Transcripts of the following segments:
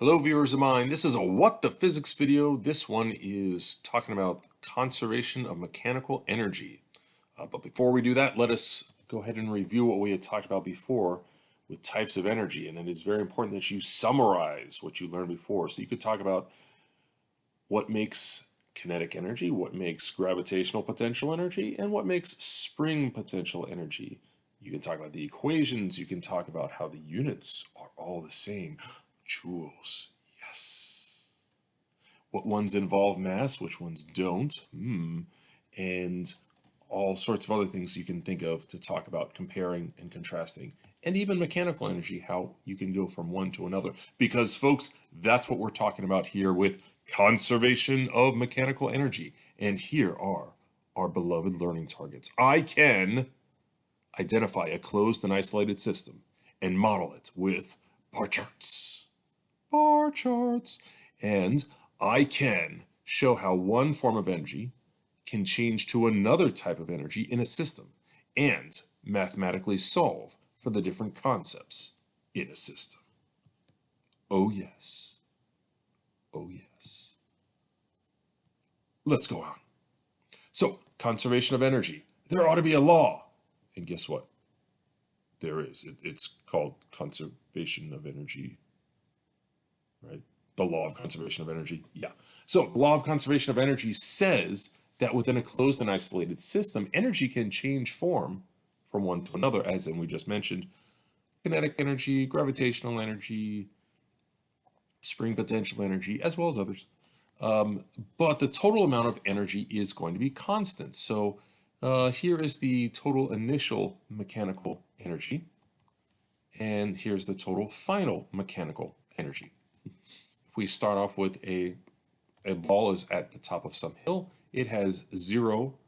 Hello viewers of mine, this is a What the Physics video. This one is talking about conservation of mechanical energy. But before we do that, let us go ahead and review what we had talked about before with types of energy. And it is very important that you summarize what you learned before. So you could talk about what makes kinetic energy, what makes gravitational potential energy, and what makes spring potential energy. You can talk about the equations, you can talk about how the units are all the same. Joules, yes. What ones involve mass, which ones don't, and all sorts of other things you can think of to talk about comparing and contrasting. And even mechanical energy, how you can go from one to another. Because folks, that's what we're talking about here with conservation of mechanical energy. And here are our beloved learning targets. I can identify a closed and isolated system and model it with bar charts. Bar charts. And I can show how one form of energy can change to another type of energy in a system and mathematically solve for the different concepts in a system. Oh yes. Oh yes. Let's go on. So, conservation of energy. There ought to be a law. And guess what? There is. It's called conservation of energy, right? The law of conservation of energy. Yeah. So, law of conservation of energy says that within a closed and isolated system, energy can change form from one to another, as in we just mentioned, kinetic energy, gravitational energy, spring potential energy, as well as others. But the total amount of energy is going to be constant. So here is the total initial mechanical energy, and here's the total final mechanical energy. If we start off with a ball is at the top of some hill, it has 0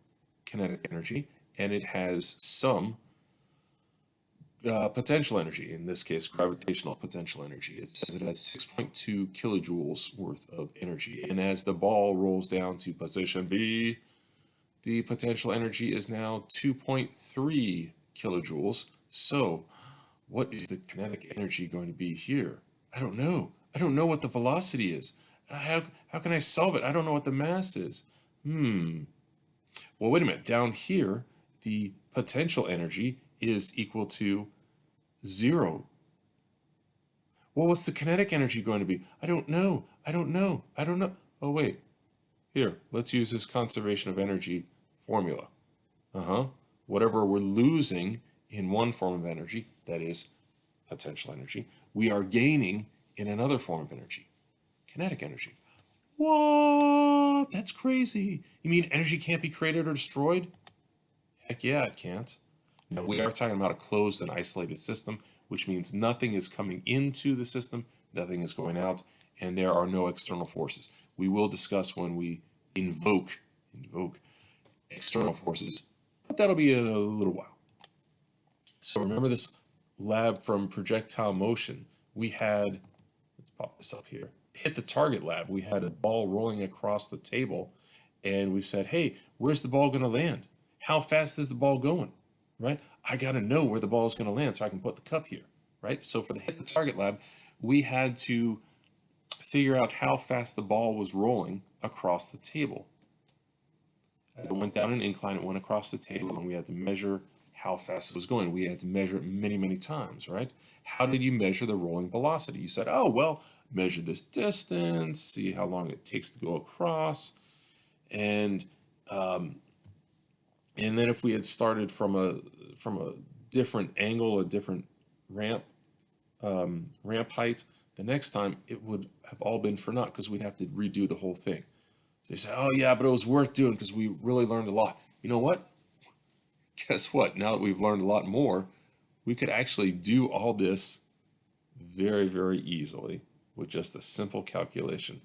kinetic energy, and it has some potential energy, in this case, gravitational potential energy. It says it has 6.2 kilojoules worth of energy. And as the ball rolls down to position B, the potential energy is now 2.3 kilojoules. So what is the kinetic energy going to be here? I don't know. I don't know what the velocity is. How can I solve it? I don't know what the mass is. Well, wait a minute. Down here, the potential energy is equal to 0. Well, what's the kinetic energy going to be? I don't know. I don't know. I don't know. Oh, wait. Here, let's use this conservation of energy formula. Whatever we're losing in one form of energy, that is potential energy, we are gaining in another form of energy, kinetic energy. What? That's crazy. You mean energy can't be created or destroyed? Heck yeah, it can't. No, we are talking about a closed and isolated system, which means nothing is coming into the system, nothing is going out, and there are no external forces. We will discuss when we invoke external forces, but that'll be in a little while. So remember this lab from projectile motion. We had, let's pop this up here, hit the target lab. We had a ball rolling across the table, and we said, hey, where's the ball going to land? How fast is the ball going? Right? I got to know where the ball is going to land so I can put the cup here, right? So for the hit the target lab, we had to figure out how fast the ball was rolling across the table. It went down an incline, it went across the table, and we had to measure how fast it was going. We had to measure it many, many times, right? How did you measure the rolling velocity? You said, oh, well, measure this distance, see how long it takes to go across, and then if we had started from a different angle, a different ramp height, the next time it would have all been for naught because we'd have to redo the whole thing. So you say, oh yeah, but it was worth doing because we really learned a lot. You know what? Guess what? Now that we've learned a lot more, we could actually do all this very, very easily with just a simple calculation.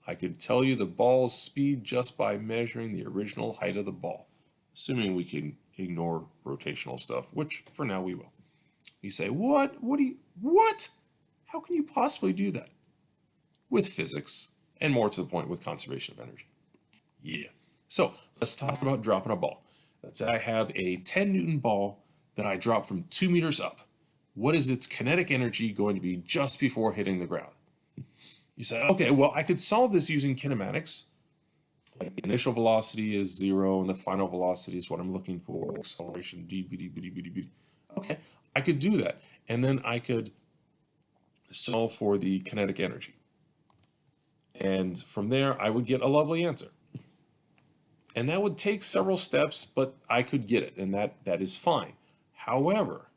I could tell you the ball's speed just by measuring the original height of the ball, assuming we can ignore rotational stuff, which for now we will. You say, what? What? How can you possibly do that? With physics, and more to the point, with conservation of energy. Yeah. So let's talk about dropping a ball. Let's say I have a 10 Newton ball that I drop from 2 meters up. What is its kinetic energy going to be just before hitting the ground? You say, okay, well, I could solve this using kinematics. Like the initial velocity is 0 and the final velocity is what I'm looking for. Acceleration, d, b, d, b, d, b, d, b, d. Okay, I could do that. And then I could solve for the kinetic energy. And from there, I would get a lovely answer. And that would take several steps, but I could get it, and that is fine. However,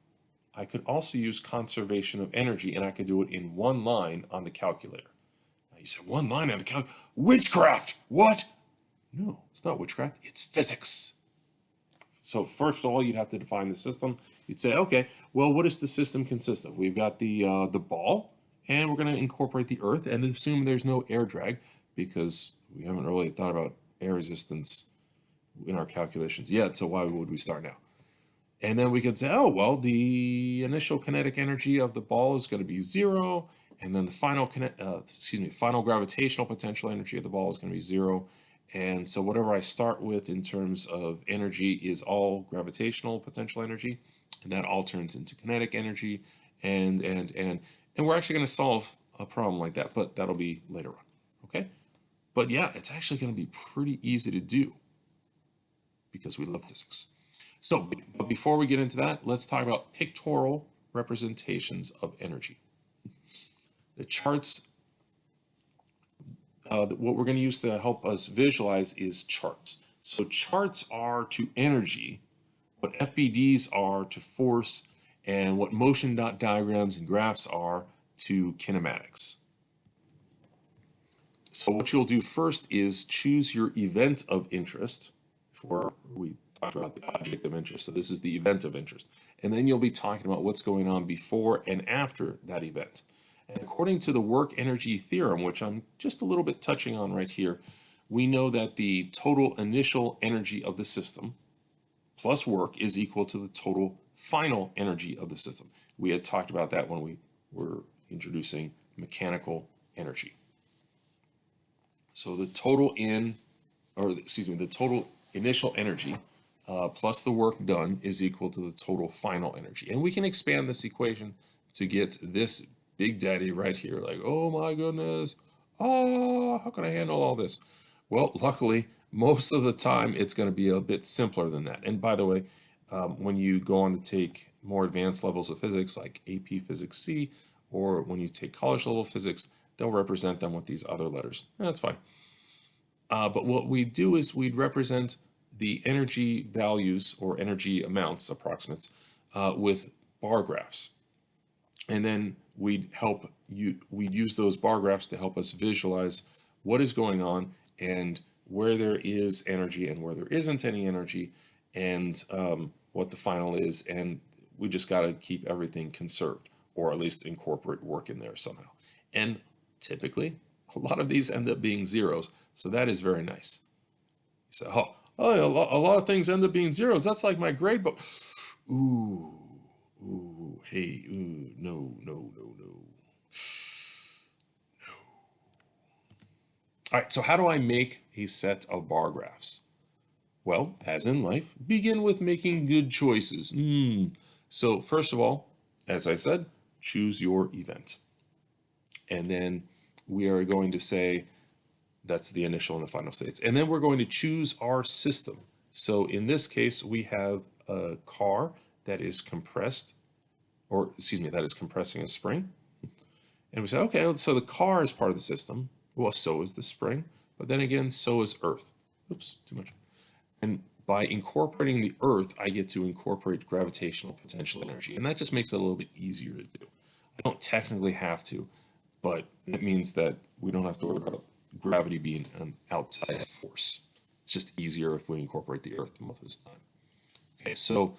I could also use conservation of energy, and I could do it in one line on the calculator. Now you said one line on the calculator? Witchcraft! What? No, it's not witchcraft, it's physics. So first of all, you'd have to define the system. You'd say, okay, well, what does the system consist of? We've got the ball, and we're going to incorporate the Earth and assume there's no air drag because we haven't really thought about air resistance in our calculations yet. So why would we start now? And then we could say, oh, well, the initial kinetic energy of the ball is going to be 0, and then the final final gravitational potential energy of the ball is going to be 0. And so whatever I start with in terms of energy is all gravitational potential energy, and that all turns into kinetic energy, and we're actually going to solve a problem like that, but that'll be later on, okay? But yeah, it's actually going to be pretty easy to do because we love physics. So, but before we get into that, let's talk about pictorial representations of energy. The charts, what we're going to use to help us visualize is charts. So charts are to energy what FBDs are to force, and what motion dot diagrams and graphs are to kinematics. So what you'll do first is choose your event of interest. Before we talked about the object of interest, so this is the event of interest. And then you'll be talking about what's going on before and after that event. And according to the work energy theorem, which I'm just a little bit touching on right here, we know that the total initial energy of the system plus work is equal to the total final energy of the system. We had talked about that when we were introducing mechanical energy. So the total the total initial energy plus the work done is equal to the total final energy. And we can expand this equation to get this big daddy right here. Like, oh my goodness, how can I handle all this? Well, luckily, most of the time it's going to be a bit simpler than that. And by the way, when you go on to take more advanced levels of physics like AP Physics C, or when you take college level physics, they'll represent them with these other letters. That's fine. But what we do is we'd represent the energy values or energy amounts, approximates, with bar graphs. And then we'd use those bar graphs to help us visualize what is going on and where there is energy and where there isn't any energy, and what the final is. And we just got to keep everything conserved, or at least incorporate work in there somehow. And typically, a lot of these end up being zeros, so that is very nice. So, a lot of things end up being zeros. That's like my grade book. Ooh, hey, no. All right, so how do I make a set of bar graphs? Well, as in life, begin with making good choices. So first of all, as I said, choose your event. And then we are going to say that's the initial and the final states. And then we're going to choose our system. So in this case, we have a car that is compressed, or excuse me, that is compressing a spring. And we say, okay, so the car is part of the system. Well, so is the spring. But then again, so is Earth. Oops, too much. And by incorporating the Earth, I get to incorporate gravitational potential energy. And that just makes it a little bit easier to do. I don't technically have to, but it means that we don't have to worry about gravity being an outside force. It's just easier if we incorporate the Earth most of the time. Okay, so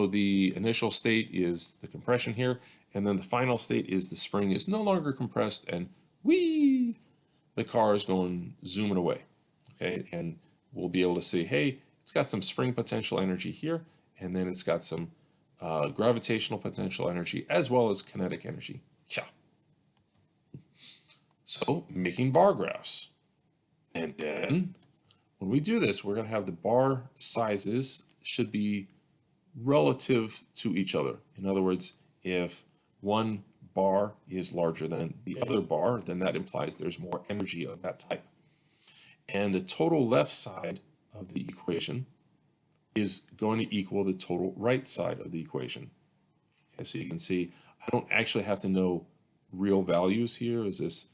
the initial state is the compression here, and then the final state is the spring is no longer compressed, and whee, the car is going zooming away. Okay, and we'll be able to see, hey, it's got some spring potential energy here, and then it's got some gravitational potential energy as well as kinetic energy. Yeah. So making bar graphs. And then when we do this, we're going to have the bar sizes should be relative to each other. In other words, if one bar is larger than the other bar, then that implies there's more energy of that type. And the total left side of the equation is going to equal the total right side of the equation. Okay, so you can see I don't actually have to know real values here. Is this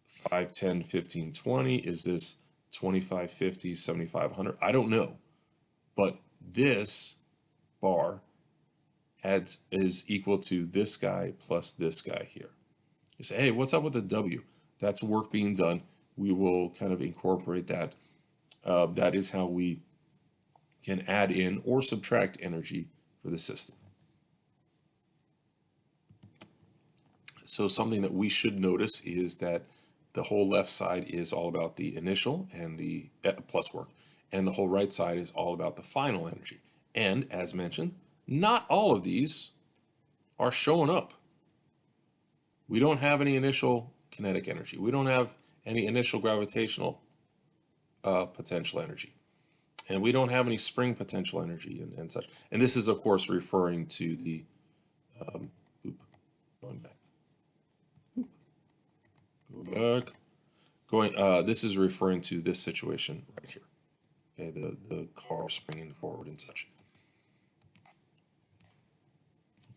5, 10, 15, 20? Is this 25, 50, 75, 100? I don't know. But this bar is equal to this guy plus this guy here. You say, hey, what's up with the W? That's work being done. We will kind of incorporate that. That is how we can add in or subtract energy for the system. So something that we should notice is that the whole left side is all about the initial and the plus work, and the whole right side is all about the final energy. And as mentioned, not all of these are showing up. We don't have any initial kinetic energy. We don't have any initial gravitational potential energy. And we don't have any spring potential energy and such. And this is, of course, referring to the, going back. This is referring to this situation right here. Okay, the car springing forward and such.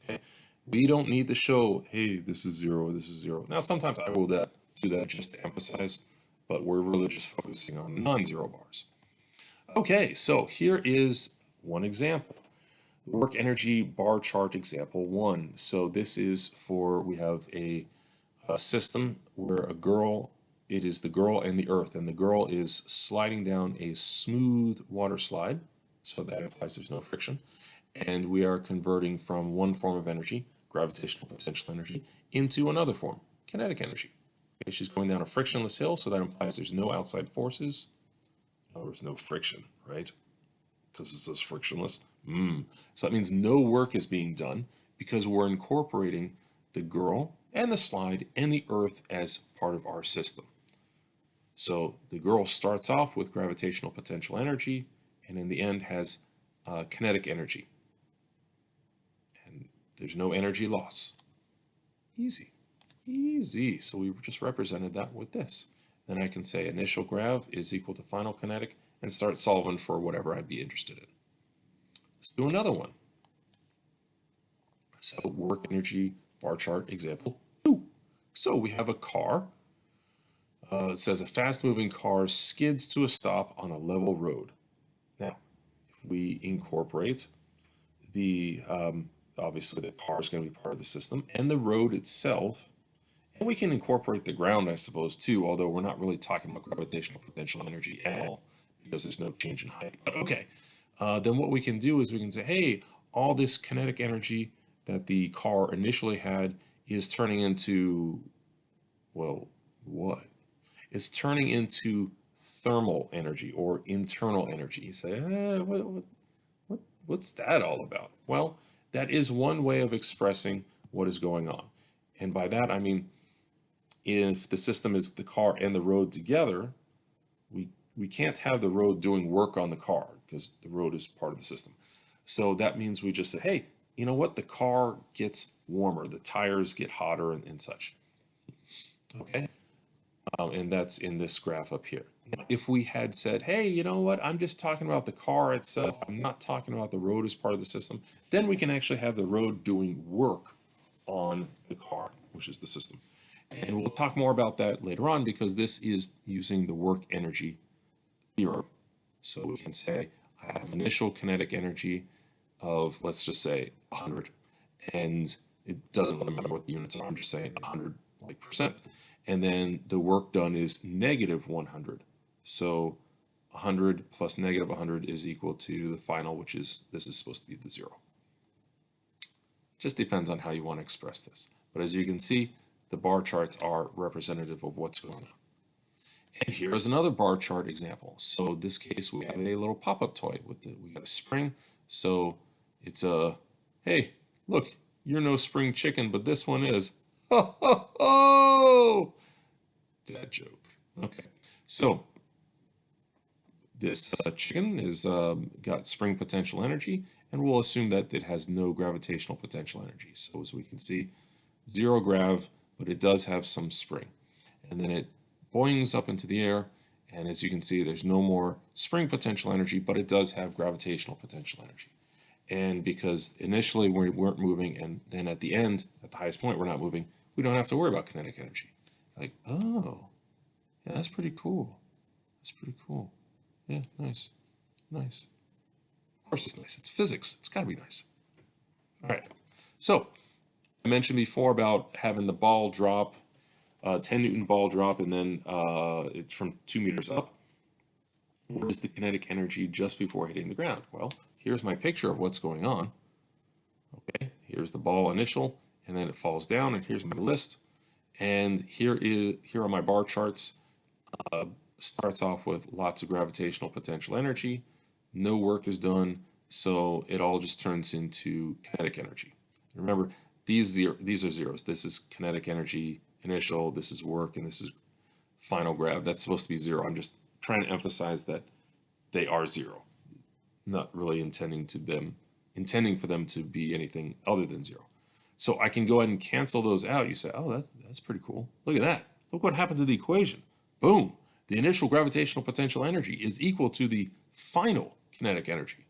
Okay, we don't need to show, hey, this is 0, this is 0. Now, sometimes I will do that just to emphasize, but we're really just focusing on non-zero bars. Okay, so here is one example. Work energy bar chart example 1. So this is for, we have a system where it is the girl and the earth, and the girl is sliding down a smooth water slide, so that implies there's no friction, and we are converting from one form of energy, gravitational potential energy, into another form, kinetic energy. Okay, she's going down a frictionless hill, so that implies there's no outside forces. Oh, there's no friction, right? Because it says frictionless. So that means no work is being done because we're incorporating the girl and the slide and the earth as part of our system. So the girl starts off with gravitational potential energy and in the end has kinetic energy. And there's no energy loss. Easy, easy. So we just represented that with this. Then I can say initial grav is equal to final kinetic and start solving for whatever I'd be interested in. Let's do another one. So work energy bar chart example 2. So we have a car. It says a fast-moving car skids to a stop on a level road. Now, if we incorporate the, obviously the car is going to be part of the system, and the road itself, and we can incorporate the ground, I suppose, too, although we're not really talking about gravitational potential energy at all, because there's no change in height. But okay, then what we can do is we can say, hey, all this kinetic energy that the car initially had is turning into, well, what? It's turning into thermal energy or internal energy. You say, what's that all about? Well, that is one way of expressing what is going on. And by that, I mean, if the system is the car and the road together, we can't have the road doing work on the car because the road is part of the system. So that means we just say, hey, you know what? The car gets warmer, the tires get hotter and such. Okay. And that's in this graph up here. Now, if we had said, hey, you know what? I'm just talking about the car itself. I'm not talking about the road as part of the system. Then we can actually have the road doing work on the car, which is the system. And we'll talk more about that later on because this is using the work energy theorem. So we can say I have initial kinetic energy of, let's just say 100. And it doesn't really matter what the units are. I'm just saying 100 like percent. And then the work done is negative 100. So 100 plus negative 100 is equal to the final, which is, this is supposed to be the 0. Just depends on how you want to express this. But as you can see, the bar charts are representative of what's going on. And here's another bar chart example. So in this case, we have a little pop-up toy we got a spring. So it's a, hey, look, you're no spring chicken, but this one is. Ho, ho, ho! Dad joke. Okay, so this chicken is got spring potential energy, and we'll assume that it has no gravitational potential energy. So as we can see, zero grav, but it does have some spring. And then it boings up into the air, and as you can see, there's no more spring potential energy, but it does have gravitational potential energy. And because initially we weren't moving, and then at the end, at the highest point, we're not moving, we don't have to worry about kinetic energy. Like, oh, yeah, that's pretty cool. That's pretty cool. Yeah, nice. Nice. Of course it's nice. It's physics. It's got to be nice. All right. So I mentioned before about having the ball drop, 10 Newton ball drop, and then it's from 2 meters up. What is the kinetic energy just before hitting the ground? Well, here's my picture of what's going on. Okay, here's the ball initial, and then it falls down, and here's my list. And here are my bar charts. Starts off with lots of gravitational potential energy. No work is done, so it all just turns into kinetic energy. Remember, these are zeros. This is kinetic energy initial, this is work, and this is final grav. That's supposed to be zero. I'm just trying to emphasize that they are zero. Not really intending for them to be anything other than zero. So I can go ahead and cancel those out. You say, oh, that's pretty cool. Look at that. Look what happened to the equation. Boom. The initial gravitational potential energy is equal to the final kinetic energy.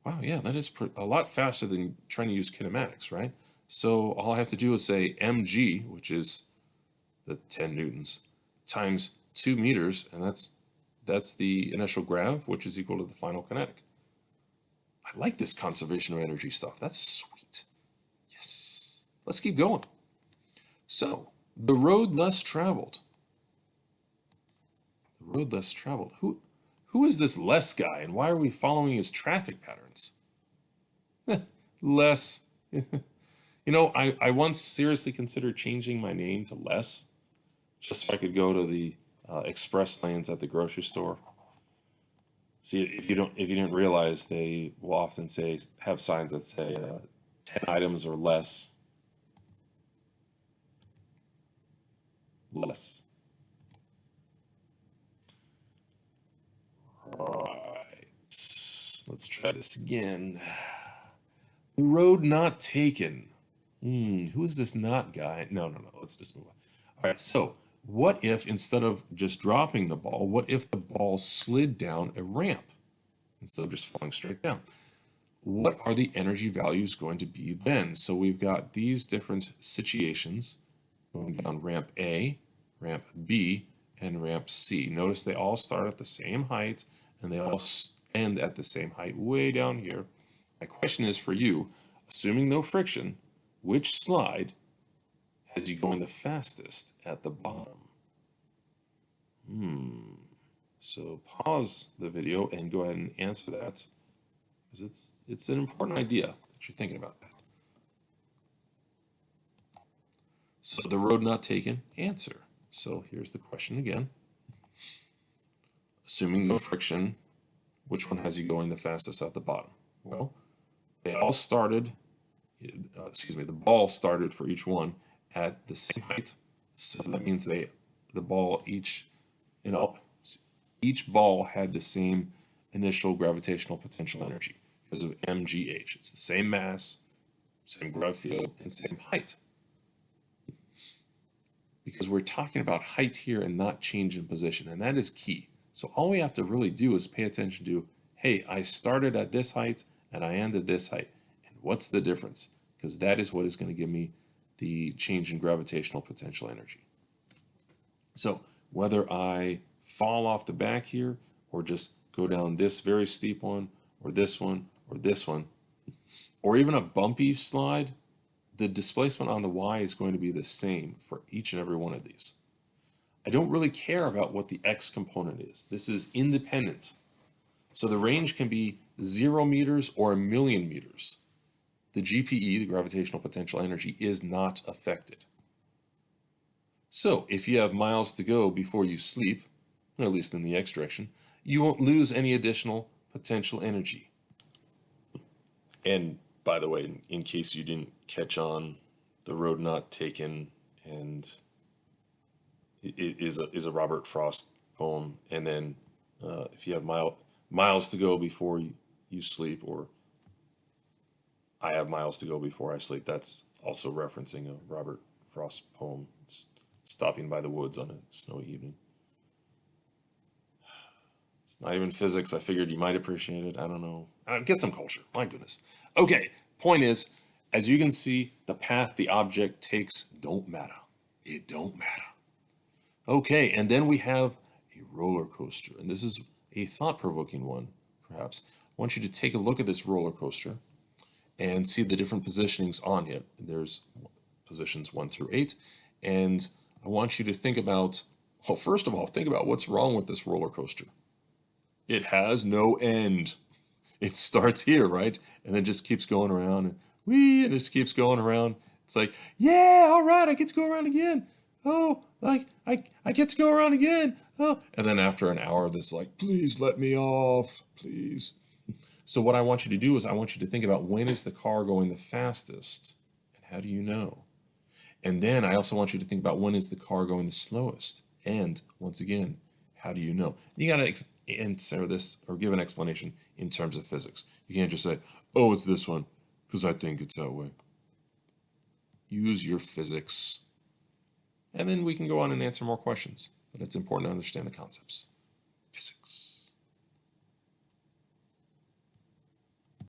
Wow, yeah, that is a lot faster than trying to use kinematics, right? So all I have to do is say mg, which is the 10 newtons, times 2 meters, and that's the initial grav, which is equal to the final kinetic. I like this conservation of energy stuff. That's sweet. Yes. Let's keep going. So, the road less traveled. The road less traveled. Who is this Les guy, and why are we following his traffic patterns? Les. You know, I once seriously considered changing my name to Les, just so I could go to the express lanes at the grocery store. See, if you didn't realize, they will often have signs that say 10 items or less. Less. Right. Let's try this again. The road not taken. Who is this not guy? No. Let's just move on. All right. So, what if instead of just dropping the ball, what if the ball slid down a ramp instead of just falling straight down? What are the energy values going to be then? So we've got these different situations going down ramp A, ramp B, and ramp C. Notice they all start at the same height and they all end at the same height way down here. My question is for you, assuming no friction, which slide has you going the fastest at the bottom? So pause the video and go ahead and answer that, because it's an important idea that you're thinking about that. So the road not taken, answer. So here's the question again. Assuming no friction, which one has you going the fastest at the bottom? Well, they all started, the ball started for each one at the same height. So that means each ball had the same initial gravitational potential energy because of mgh. It's the same mass, same grav field, and same height. Because we're talking about height here and not change in position, and that is key. So all we have to really do is pay attention to, hey, I started at this height and I ended this height. And what's the difference? Because that is what is going to give me the change in gravitational potential energy. So whether I fall off the back here or just go down this very steep one or this one or this one, or even a bumpy slide, the displacement on the y is going to be the same for each and every one of these. I don't really care about what the x component is. This is independent. So the range can be 0 meters or 1,000,000 meters. The GPE, the gravitational potential energy, is not affected. So if you have miles to go before you sleep, or at least in the x direction, you won't lose any additional potential energy. And by the way, in case you didn't catch on, the road not taken and is a Robert Frost poem. And then if you have miles to go before you sleep, or I have miles to go before I sleep. That's also referencing a Robert Frost poem. It's stopping by the woods on a snowy evening. It's not even physics. I figured you might appreciate it. I don't know. Get some culture. My goodness. Okay, point is, as you can see, the path the object takes don't matter. It don't matter. Okay, and then we have a roller coaster. And this is a thought-provoking one, perhaps. I want you to take a look at this roller coaster and see the different positionings on it. There's positions 1 through 8. And I want you to think about, well, first of all, think about what's wrong with this roller coaster. It has no end. It starts here, right? And then just keeps going around and it just keeps going around. It's like, yeah, all right, I get to go around again. Oh, like I get to go around again. Oh, and then after an hour, this like, please let me off, please. So what I want you to do is I want you to think about when is the car going the fastest, and how do you know? And then I also want you to think about when is the car going the slowest, and once again, how do you know? You got to answer this or give an explanation in terms of physics. You can't just say, oh, it's this one, because I think it's that way. Use your physics. And then we can go on and answer more questions. But it's important to understand the concepts. Physics.